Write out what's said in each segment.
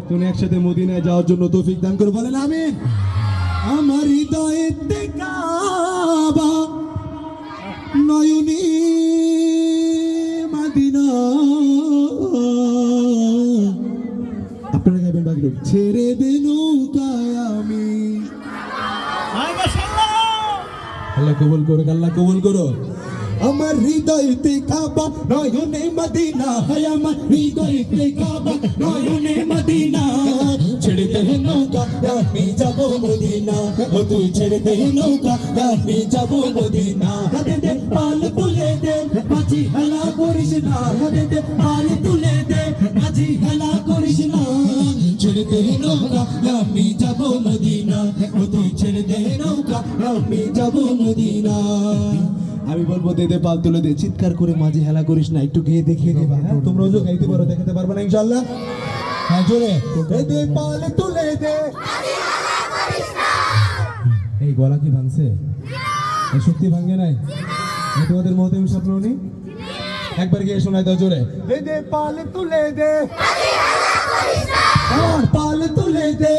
তুমি একসাথে মদিনায় যাওয়ার জন্য তৌফিক দান করে বলেন আমিন। আমার হৃদয়েতে কাবা নয়নে মদিনা, আপনারা গাইবেন বাকি লোক। ছেড়ে দে নৌকায় আমি। আল্লাহ কবুল করো, আল্লাহ কবুল করো। আমার হৃদয়তে কাবা নয়নে মদিনা, হায় আমার হৃদয়তে কাবা নয়নে মদিনা। ছেড়ে দে নৌকা আমি যাব মদিনা, ও তুই ছেড়ে দে নৌকা আমি যাব মদিনা। দে দে পাল তুলে দে মাঝি হেলা করিস না, দে দে পাল তুলে দে মাঝি হেলা করিস না। ছেড়ে দে নৌকা আমি যাব মদিনা, ও তুই ছেড়ে দে নৌকা আমি যাব মদিনা। আমি বলবো দে দে পাল তুলে দে, চিৎকার করে মাঝে হেলা করিস না, একটু গেয়ে দেখিয়ে দেবা। হ্যাঁ তোমরাও যে গাইতে পারো, দেখাতে পারবে না ইনশাআল্লাহ? হ্যাঁ জোরে দে দে পাল তুলে দে। এই গলা কি ভাঙছে? এই শক্তি ভাঙে নাই? তোমাদের মহতে স্বপ্ন নেই? একবার গিয়ে শোনাই দাও জোরে। দে দে পাল তুলে দে, পাল তুলে দে।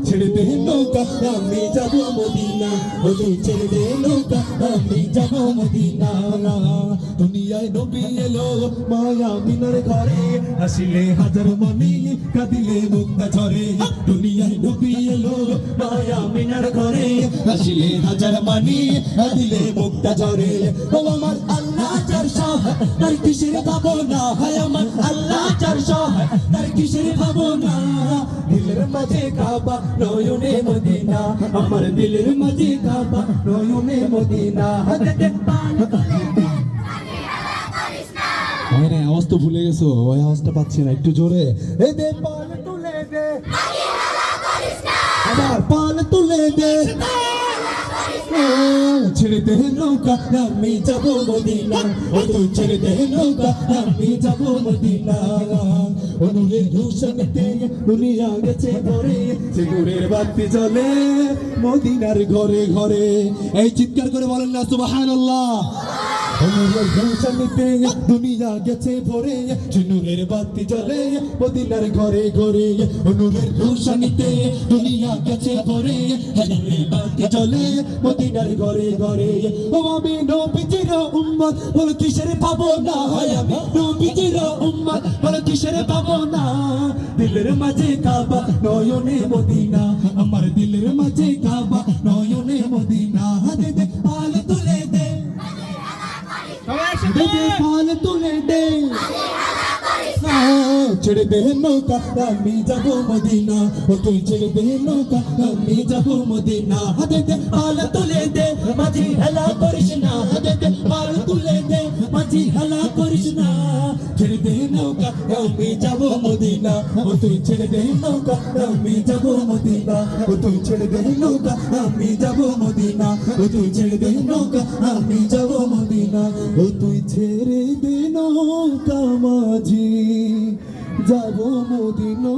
ছেড়ে দে নৌকা আমি যাব মদিনা, ও তুই ছেড়ে দে নৌকা আমি যাব মদিনা। দুনিয়ায় নবী এলো মায়া মিনার ঘরে, হাসিলে হাজার মনি কাঁদিলে মুক্তা ঝরে। দুনিয়ায় নবী এলো মায়া মিনার ঘরে, হাসিলে হাজার মনি কাঁদিলে মুক্তা ঝরে। ও আমার আল্লাহ যার সহায় তার কিসের ভাবনা, হায় আমার আল্লাহ যার সহায় তার কিসের ভাবনা। দিলের মাঝে কাবা নয়নে মদিনা, আমার দিলের মাঝে কাবা নয়নে মদিনা। আওয়াজ তো ভুলে গেছো, ওই আওয়াজটা পাচ্ছি না, একটু জোরে। এই দে পাল তুলে দে, আবার পাল তুলে দে। ছেড়ে দে নৌকা আমি যাব মদিনা, ও তুই ছেড়ে দে নৌকা আমি যাব মদিনা। অনুরে রোশনতে দুনিয়া গেছে ভরে, সিঁদুরের বাতি জ্বলে মদিনার ঘরে ঘরে। এই চিৎকার করে বলেন না সুবহানাল্লাহ। অনুরের রোশনতে দুনিয়া গেছে ভরে, সিঁদুরের বাতি জ্বলে মদিনার ঘরে ঘরে। অনুরের রোশনতে দুনিয়া গেছে ভরে, সিঁদুরের বাতি জ্বলে মদিনার ঘরে ঘরে। ও আমি নবীজির উম্মত, বল কিসের পাবো না, হয় আমি নবীজির উম্মত, বল কিসের পাবো না। দিলের মাঝে কাবা নয়নে মদিনা, আমার দিলের মাঝে কাবা নয়নে মদিনা। দে দে পাল তুলে দে, দে দে পাল তুলে দে। ছেড়ে দে নৌকা আমি যাব মদিনা, ও তুই ছেড়ে দে নৌকা আমি যাব মদিনা। দে দে পাল তুলে দে মাঝি হেলা করিস না, দে দে পাল তুলে দে মাঝি হেলা করিস না। ছেড়ে দে নৌকা আমি যাব মদিনা, ও তুই ছেড়ে দে নৌকা আমি যাব মদিনা। ও তুই ছেড়ে দে নৌকা আমি যাব মদিনা, ও তুই ছেড়ে দে নৌকা আমি যাব মদিনা। ও তুই ছেড়ে দে নৌকা মাঝি যাব মদিনা।